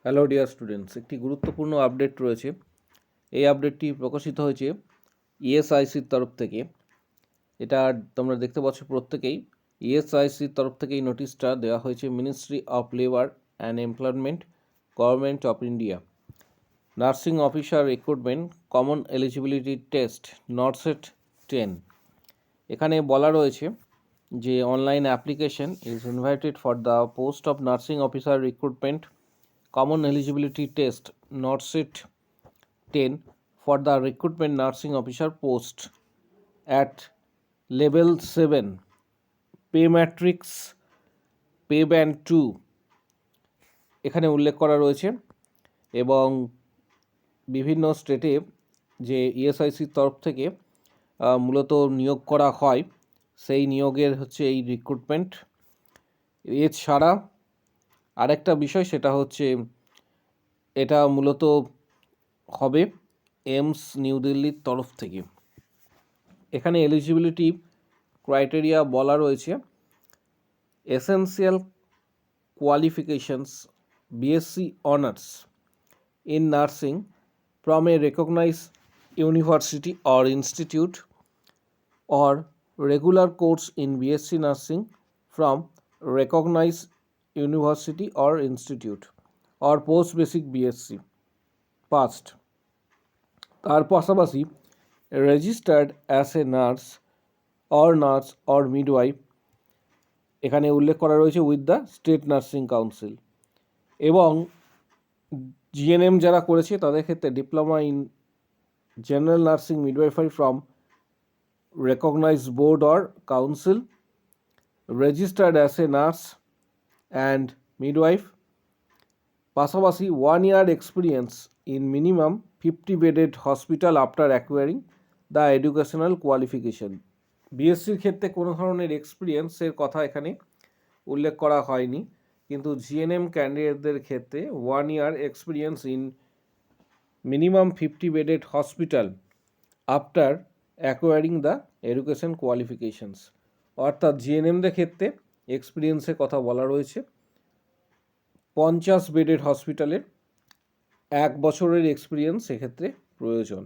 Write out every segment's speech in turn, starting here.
Hello dear students, একটি গুরুত্বপূর্ণ update রয়েছে। এই আপডেটটি প্রকাশিত হয়েছে ইএসআইসির তরফ থেকে। এটা তোমরা দেখতে পাচ্ছ প্রত্যেকেই। ইএসআইসির তরফ থেকে এই নোটিশটা দেওয়া হয়েছে ministry of labour and employment, government of India. Nursing officer recruitment common eligibility test NORCET 10। এখানে বলা রয়েছে যে online application is invited for the post of nursing officer recruitment Common Eligibility Test NORCET 10 for the recruitment nursing officer post at level 7 pay matrix pay band 2 এখানে উল্লেখ করা রয়েছে। এবং বিভিন্ন স্টেটে যে ইএসআইসির তরফ থেকে মূলত নিয়োগ করা হয়, সেই নিয়োগের হচ্ছে এই রিক্রুটমেন্ট। এছাড়া আরেকটা বিষয়, সেটা হচ্ছে এটা মূলত হবে এইমস নিউ দিল্লির তরফ থেকে। এখানে এলিজিবিলিটি ক্রাইটেরিয়া বলা রয়েছে essential qualifications BSc honours in nursing from a recognise university or institute or regular course in BSc nursing from recognise university or institute or post basic BSc past. তার পাশাপাশি registered as a nurse or midwife এখানে উল্লেখ করা রয়েছে with the state nursing council. এবং GNM যারা করেছে তাদের ক্ষেত্রে diploma in general nursing midwifery from recognise board or council, registered as a nurse and midwife, পাশাপাশি 1 year experience in minimum 50 bedded hospital after acquiring the educational qualification. বিএসসির ক্ষেত্রে কোনো ধরনের এক্সপিরিয়েন্সের কথা এখানে উল্লেখ করা হয়নি, কিন্তু জিএনএম ক্যান্ডিডেটদের ক্ষেত্রে 1 year experience in minimum 50 bedded hospital after acquiring the education qualifications. অর্থাৎ জিএনএমদের ক্ষেত্রে এক্সপিরিয়েন্সের কথা বলা রয়েছে। 50 বেডের হসপিটালের 1 বছরের এক্সপিরিয়েন্স সেক্ষেত্রে প্রয়োজন।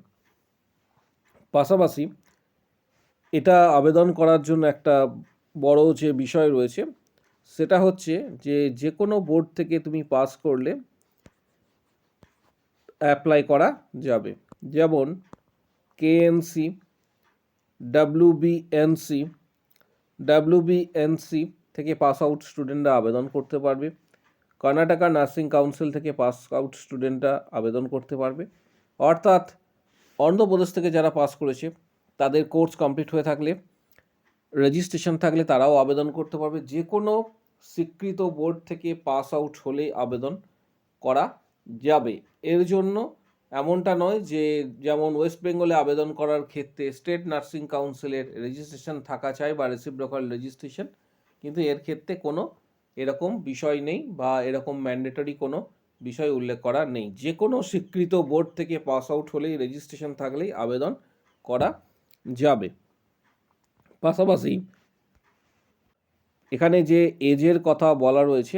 পাশাপাশি এটা আবেদন করার জন্য একটা বড় যে বিষয় রয়েছে সেটা হচ্ছে যে কোনো বোর্ড থেকে তুমি পাস করলে অ্যাপ্লাই করা যাবে। যেমন কেএনসি, ডাব্লিউবিএনসি থেকে পাস আউট স্টুডেন্টরা আবেদন করতে পারবে। কর্ণাটকা নার্সিং কাউন্সিল থেকে পাস আউট স্টুডেন্টরা আবেদন করতে পারবে। অর্থাৎ অন্ধ্রপ্রদেশ থেকে যারা পাস করেছে তাদের কোর্স কমপ্লিট হয়ে থাকলে, রেজিস্ট্রেশন থাকলে তারাও আবেদন করতে পারবে। যে কোনো স্বীকৃত বোর্ড থেকে পাস আউট হলে আবেদন করা যাবে। এর জন্য এমনটা নয় যে যেমন ওয়েস্ট বেঙ্গলে আবেদন করার ক্ষেত্রে স্টেট নার্সিং কাউন্সিলের রেজিস্ট্রেশন থাকা চাই বা রেসিপ্রোকাল রেজিস্ট্রেশন, কিন্তু এর ক্ষেত্রে কোনো এরকম বিষয় নেই বা এরকম ম্যান্ডেটরি কোনো বিষয় উল্লেখ করা নেই। যে কোনো স্বীকৃত বোর্ড থেকে পাস আউট হলেই, রেজিস্ট্রেশন থাকলেই আবেদন করা যাবে। পাশাপাশি এখানে যে এজের কথা বলা রয়েছে,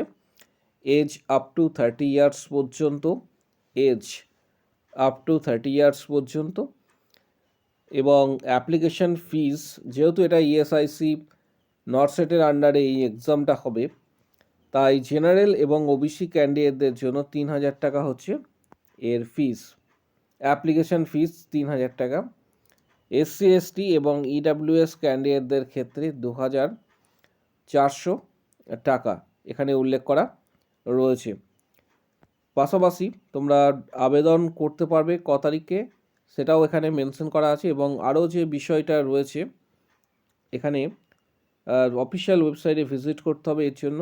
এজ আপ টু 30 ইয়ার্স পর্যন্ত, এজ আপ টু 30 ইয়ার্স পর্যন্ত। এবং অ্যাপ্লিকেশন ফিস, যেহেতু এটা ইএসআইসি নরসেটের আন্ডারে এই এক্সামটা হবে, তাই জেনারেল এবং ওবিসি ক্যান্ডিডেটদের জন্য 3000 টাকা হচ্ছে এর ফিস, অ্যাপ্লিকেশন ফিস 3000 টাকা। এসসি এসটি এবং ইডাব্লিউএস ক্যান্ডিডেটদের ক্ষেত্রে 2400 টাকা এখানে উল্লেখ করা রয়েছে। পাশাপাশি তোমরা আবেদন করতে পারবে ক তারিখে সেটাও এখানে মেনশন করা আছে। এবং আরও যে বিষয়টা রয়েছে, এখানে অফিসিয়াল ওয়েবসাইটে ভিজিট করতে হবে। এর জন্য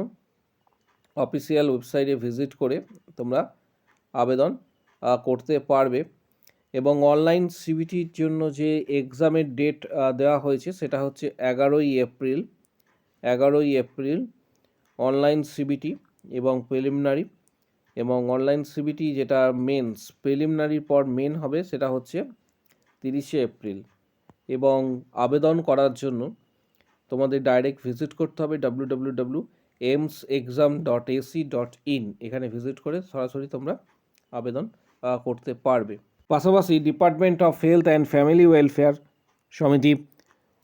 অফিসিয়াল ওয়েবসাইটে ভিজিট করে তোমরা আবেদন করতে পারবে। এবং অনলাইন সিবিটির জন্য যে এক্সামের ডেট দেওয়া হয়েছে সেটা হচ্ছে 11ই এপ্রিল অনলাইন সিবিটি এবং প্রিলিমিনারি। এবং অনলাইন সিবিটি যেটা মেন্স, প্রিলিমিনারির পর মেন হবে, সেটা হচ্ছে 30শে এপ্রিল। এবং আবেদন করার জন্য তোমাদের ডাইরেক্ট ভিজিট করতে হবে www aimsexam.ac.in এখানে ভিজিট করে সরাসরি তোমরা আবেদন করতে পারবে। পাশাপাশি department of health and family welfare সমিতি,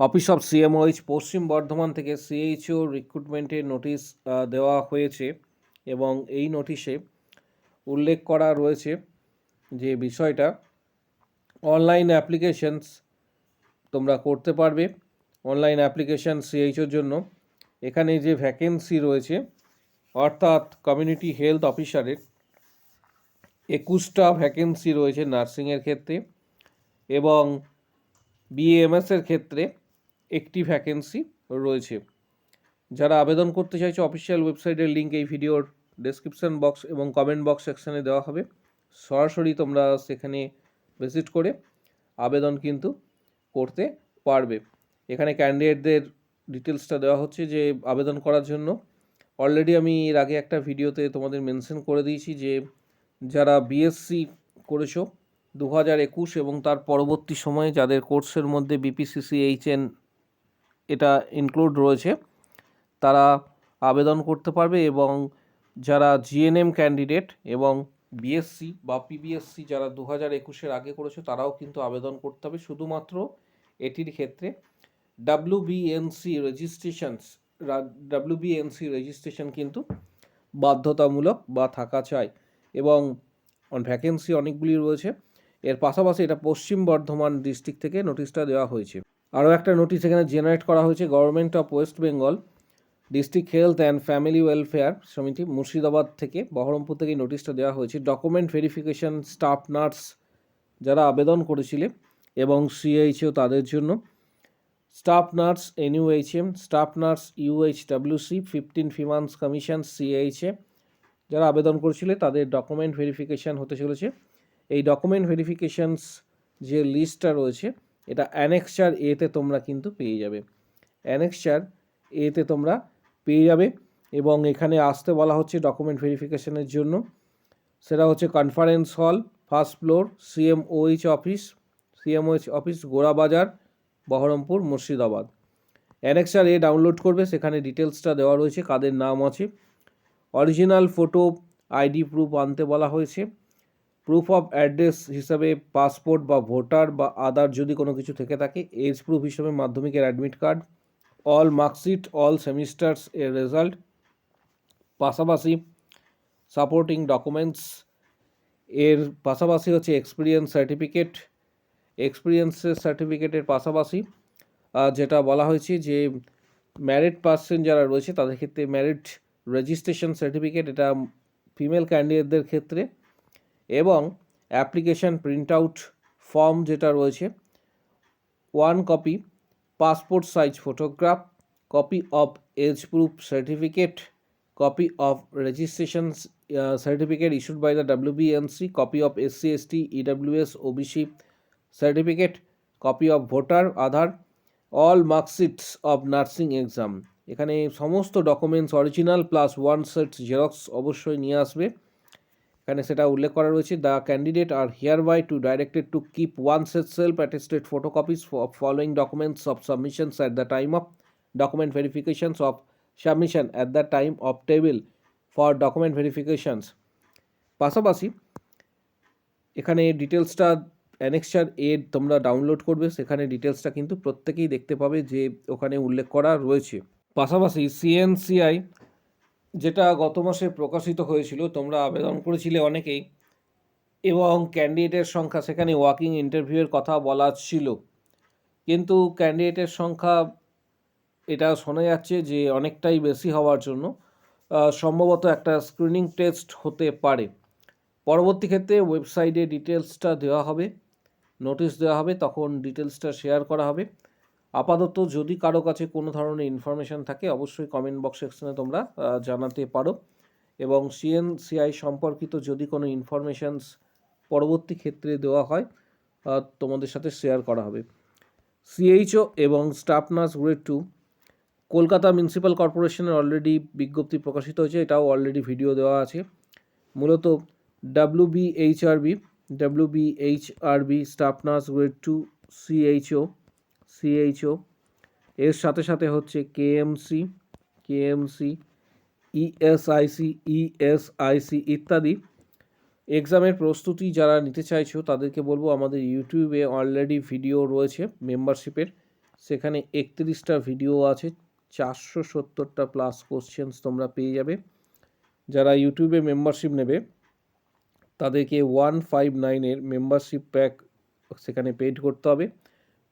অফিস অফ সিএমওএইচ পশ্চিম বর্ধমান থেকে সিএইচও রিক্রুটমেন্টের নোটিশ দেওয়া হয়েছে এবং এই নোটিশে উল্লেখ করা রয়েছে যে বিষয়টা অনলাইন অ্যাপ্লিকেশনস তোমরা করতে পারবে। অনলাইন অ্যাপ্লিকেশান সিএইচওর জন্য এখানে যে ভ্যাকেন্সি রয়েছে অর্থাৎ কমিউনিটি হেলথ অফিসারের 21টা ভ্যাকেন্সি রয়েছে নার্সিংয়ের ক্ষেত্রে এবং বিএমএসের ক্ষেত্রে একটি ভ্যাকেন্সি রয়েছে। যারা আবেদন করতে চাইছে অফিসিয়াল ওয়েবসাইটের লিঙ্ক এই ভিডিওর ডেসক্রিপশন বক্স এবং কমেন্ট বক্স সেকশানে দেওয়া হবে, সরাসরি তোমরা সেখানে ভিজিট করে আবেদন কিন্তু করতে পারবে। এখানে ক্যান্ডিডেটদের ডিটেলসটা দেওয়া হচ্ছে যে আবেদন করার জন্য অলরেডি আমি এর আগে একটা ভিডিওতে তোমাদের মেনশন করে দিয়েছি যে যারা বিএসসি করেছো 2021 এবং তার পরবর্তী সময়ে যাদের কোর্সের মধ্যে বিপিসিসিএইচএন এটা ইনক্লুড রয়েছে তারা আবেদন করতে পারবে এবং যারা জিএনএম ক্যান্ডিডেট এবং বিএসসি বা পিবিএসসি যারা 2021-এর আগে করেছে তারাও কিন্তু আবেদন করতে হবে। শুধুমাত্র এটির ক্ষেত্রে ডাব্লিউবিএনসি রেজিস্ট্রেশন কিন্তু বাধ্যতামূলক বা থাকা চাই এবং ভ্যাকেন্সি অনেকগুলি রয়েছে। এর পাশাপাশি এটা পশ্চিম বর্ধমান ডিস্ট্রিক্ট থেকে নোটিশটা দেওয়া হয়েছে। আরও একটা নোটিশ এখানে জেনারেট করা হয়েছে government of West Bengal district health and family welfare সমিতি মুর্শিদাবাদ থেকে, বহরমপুর থেকে নোটিশটা দেওয়া হয়েছে। ডকুমেন্ট ভেরিফিকেশন স্টাফ নার্স যারা আবেদন করেছিলে এবং সিএইচও তাদের জন্য, staff nurse NUHM, staff nurse UHWC, 15 finance commission CHA যারা আবেদন করেছিলে তাদের ডকুমেন্ট ভেরিফিকেশান হতে চলেছে। এই ডকুমেন্ট ভেরিফিকেশানস যে লিস্টটা রয়েছে এটা অ্যানেক্সার এতে তোমরা কিন্তু পেয়ে যাবে, অ্যানেক্সার এতে তোমরা পেয়ে যাবে এবং এখানে আসতে বলা হচ্ছে ডকুমেন্ট ভেরিফিকেশানের জন্য। সেটা হচ্ছে conference hall, first floor, CMOH office Gorabazar, Baharampur, Murshidabad. Annexure A download করবে, সেখানে ডিটেলসটা দেওয়া রয়েছে কাদের নাম আছে। অরিজিনাল ফটো আইডি প্রুফ আনতে বলা হয়েছে। প্রুফ অফ অ্যাড্রেস হিসাবে পাসপোর্ট বা ভোটার বা আদার যদি কোনো কিছু থেকে থাকে, এজ প্রুফ হিসাবে মাধ্যমিকের admit card, all marksheet, all semesters এর রেজাল্ট, পাশাপাশি সাপোর্টিং ডকুমেন্টস এর পাশাপাশি হচ্ছে এক্সপিরিয়েন্স সার্টিফিকেট, এক্সপিরিয়েন্সের সার্টিফিকেটের পাশাপাশি যেটা বলা হয়েছে যে ম্যারিড পার্সন যারা রয়েছে তাদের ক্ষেত্রে ম্যারিড রেজিস্ট্রেশন সার্টিফিকেট, এটা ফিমেল ক্যান্ডিডেটদের ক্ষেত্রে, এবং অ্যাপ্লিকেশান প্রিন্ট আউট ফর্ম যেটা রয়েছে 1 copy, passport size photograph, copy of age proof certificate, copy of registration certificate issued by the WBNC, copy of SC/ST, EWS, OBC certificate, copy of voter, Aadhaar, all marksheets of nursing exam। এখানে সমস্ত documents original plus 1 set xerox অবশ্যই নিয়ে আসবে। এখানে সেটা উল্লেখ করা রয়েছে, the candidate are hereby to directed to keep 1 set self attested photocopies of following documents of submissions at the time of document verifications of submission at the time of table for document verifications। পাশাপাশি এখানে ডিটেলসটা annexure A তোমরা download করবে, সেখানে ডিটেলসটা কিন্তু প্রত্যেকেই দেখতে পাবে যে ওখানে উল্লেখ করা রয়েছে। পাশাপাশি সিএনসিআই যেটা গত মাসে প্রকাশিত হয়েছিল, তোমরা আবেদন করেছিলে অনেকেই এবং ক্যান্ডিডেটের সংখ্যা, সেখানে ওয়াকিং ইন্টারভিউয়ের কথা বলা ছিল, কিন্তু ক্যান্ডিডেটের সংখ্যা এটা শোনা যাচ্ছে যে অনেকটাই বেশি হওয়ার জন্য সম্ভবত একটা স্ক্রিনিং টেস্ট হতে পারে। পরবর্তী ক্ষেত্রে ওয়েবসাইটে ডিটেলসটা দেওয়া হবে, নোটিশ দেওয়া হবে, তখন ডিটেলসটা শেয়ার করা হবে। আপাতত যদি কারো কাছে কোনো ধরনের ইনফরমেশান থাকে অবশ্যই কমেন্ট বক্স সেকশনে তোমরা জানাতে পারো এবং সিএনসিআই সম্পর্কিত যদি কোনো ইনফরমেশানস পরবর্তী ক্ষেত্রে দেওয়া হয় তোমাদের সাথে শেয়ার করা হবে। সিএইচও এবং staff nurse grade 2 Kolkata municipal কর্পোরেশনের অলরেডি বিজ্ঞপ্তি প্রকাশিত হয়েছে, এটাও অলরেডি ভিডিও দেওয়া আছে। মূলত ডাব্লিউবিএইচআরবি স্টাফ নার্স গ্রেড 2 সিএইচও এর সাথে সাথে হচ্ছে কেএমসি ইএসআইসি ইত্যাদি এক্সামের প্রস্তুতি যারা নিতে চাইছো তাদেরকে বলবো আমাদের ইউটিউবে অলরেডি ভিডিও রয়েছে মেম্বারশিপের, সেখানে 31টা ভিডিও আছে, 470টা প্লাস কোশ্চেন্স তোমরা পেয়ে যাবে। যারা ইউটিউবে মেম্বারশিপ নেবে তাদেরকে 159-এর মেম্বারশিপ প্যাক সেখানে পেড করতে হবে।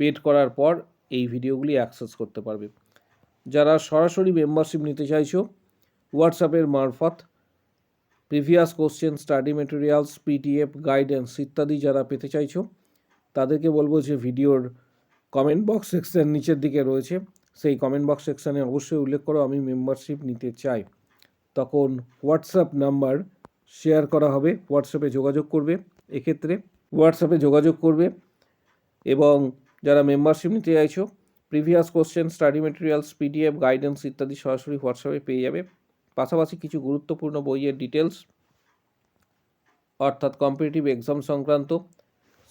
পেড করার পর এই ভিডিওগুলি অ্যাক্সেস করতে পারবে। যারা সরাসরি মেম্বারশিপ নিতে চাইছো হোয়াটসঅ্যাপের মারফত previous question, study materials, PDF, guidance ইত্যাদি যারা পেতে চাইছো তাদেরকে বলবো যে ভিডিওর কমেন্ট বক্স সেকশন নিচের দিকে রয়েছে, সেই কমেন্ট বক্স সেকশানে অবশ্যই উল্লেখ করো আমি মেম্বারশিপ নিতে চাই। তখন হোয়াটসঅ্যাপ নাম্বার শেয়ার করা হবে, হোয়াটসঅ্যাপে যোগাযোগ করবে, এক্ষেত্রে হোয়াটসঅ্যাপে যোগাযোগ করবে এবং যারা মেম্বারশিপ নিতে চাইছো previous question, study materials, PDF, guidance ইত্যাদি সরাসরি হোয়াটসঅ্যাপে পেয়ে যাবে। পাশাপাশি কিছু গুরুত্বপূর্ণ বইয়ের ডিটেলস অর্থাৎ কম্পিটিটিভ এক্সাম সংক্রান্ত,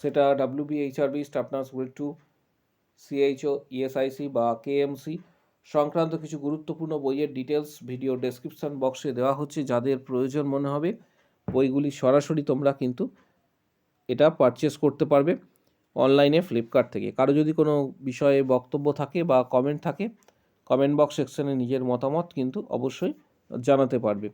সেটা WBHRB, staff nurse grade 2, CHO, ESIC বা KMC সংক্রান্ত কিছু গুরুত্বপূর্ণ বইয়ের ডিটেলস ভিডিও ডেসক্রিপশন বক্সে দেওয়া হচ্ছে। যাদের প্রয়োজন মনে হবে বইগুলি সরাসরি তোমরা কিন্তু এটা পারচেস করতে পারবে অনলাইনে ফ্লিপকার্ট থেকে। কারো যদি কোনো বিষয়ে বক্তব্য থাকে বা কমেন্ট থাকে কমেন্ট বক্স সেকশনে নিজের মতামত কিন্তু অবশ্যই জানাতে পারবে।